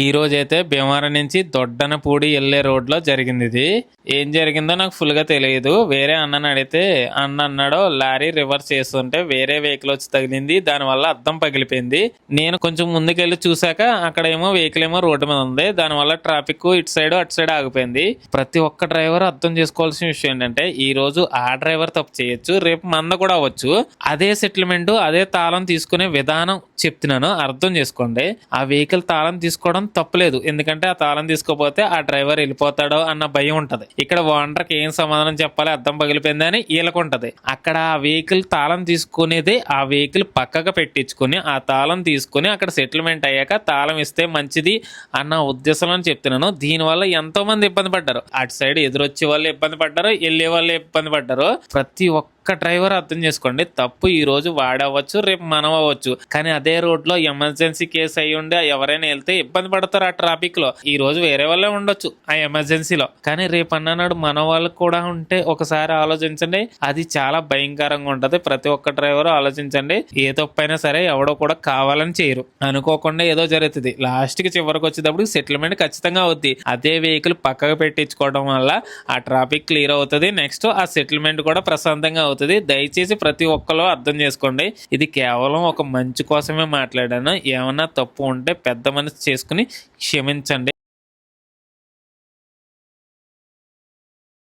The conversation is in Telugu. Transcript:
ఈ రోజైతే భీమవరం నుంచి దొడ్డనపూడి వెళ్ళే రోడ్లో జరిగింది ఇది. ఏం జరిగిందో నాకు ఫుల్గా తెలియదు. వేరే అన్నని అడిగితే అన్న అన్నాడు లారీ రివర్స్ చేస్తుంటే వేరే వెహికల్ వచ్చి తగిలింది, దానివల్ల అద్దం పగిలిపోయింది. నేను కొంచెం ముందుకెళ్ళి చూసాక అక్కడ ఏమో వెహికల్ ఏమో రోడ్డు మీద ఉంది, దానివల్ల ట్రాఫిక్ ఇటు సైడ్ అటు సైడ్ ఆగిపోయింది. ప్రతి ఒక్క డ్రైవర్ అర్థం చేసుకోవాల్సిన విషయం ఏంటంటే ఈ రోజు ఆ డ్రైవర్ తప్పు చేయొచ్చు, రేపు మంద కూడా అవ్వచ్చు. అదే సెటిల్మెంట్ అదే తాళం తీసుకునే విధానం చెప్తున్నాను, అర్థం చేసుకోండి. ఆ వెహికల్ తాళం తీసుకోవడం తప్పులేదు, ఎందుకంటే ఆ తాళం తీసుకోపోతే ఆ డ్రైవర్ వెళ్ళిపోతాడో అన్న భయం ఉంటది. ఇక్కడ ఓనర్కి ఏం సమాధానం చెప్పాలి, అద్దం పగిలిపోయిందని వీళ్ళకుంటది. అక్కడ ఆ వెహికల్ తాళం తీసుకునేది ఆ వెహికల్ పక్కగా పెట్టించుకుని ఆ తాళం తీసుకుని అక్కడ సెటిల్మెంట్ అయ్యాక తాళం ఇస్తే మంచిది అన్న ఉద్దేశంలో చెప్తున్నాను. దీనివల్ల ఎంతో మంది ఇబ్బంది పడ్డారు. అటు సైడ్ ఎదురొచ్చే వాళ్ళు ఇబ్బంది పడ్డారు, వెళ్ళే వాళ్ళు ఇబ్బంది పడ్డారు. ప్రతి ఒక్క డ్రైవర్ అర్థం చేసుకోండి, తప్పు ఈ రోజు వాడవచ్చు, రేపు మనం అవ్వచ్చు. కానీ అదే రోడ్ లో ఎమర్జెన్సీ కేసు అయ్యి ఉండి ఎవరైనా వెళ్తే ఇబ్బంది పడతారు. ఆ ట్రాఫిక్ లో ఈ రోజు వేరే వాళ్ళే ఉండొచ్చు ఆ ఎమర్జెన్సీలో, కానీ రేపు అన్నాడు మన వాళ్ళకి కూడా ఉంటే ఒకసారి ఆలోచించండి, అది చాలా భయంకరంగా ఉంటది. ప్రతి ఒక్క డ్రైవర్ ఆలోచించండి. ఏ తప్పైనా సరే ఎవడో కూడా కావాలని చేయరు, అనుకోకుండా ఏదో జరుగుతుంది. లాస్ట్ కి చివరికి వచ్చేటప్పుడు సెటిల్మెంట్ ఖచ్చితంగా అవుద్ది. అదే వెహికల్ పక్కకు పెట్టించుకోవడం వల్ల ఆ ట్రాఫిక్ క్లియర్ అవుతుంది. నెక్స్ట్ ఆ సెటిల్మెంట్ కూడా ప్రశాంతంగా అవుతుంది. దయచేసి ప్రతి ఒక్కరు అర్థం చేసుకోండి, ఇది కేవలం ఒక మంచి కోసమే మాట్లాడాను. ఏమన్నా తప్పు ఉంటే పెద్ద మనసు చేసుకుని క్షమించండి.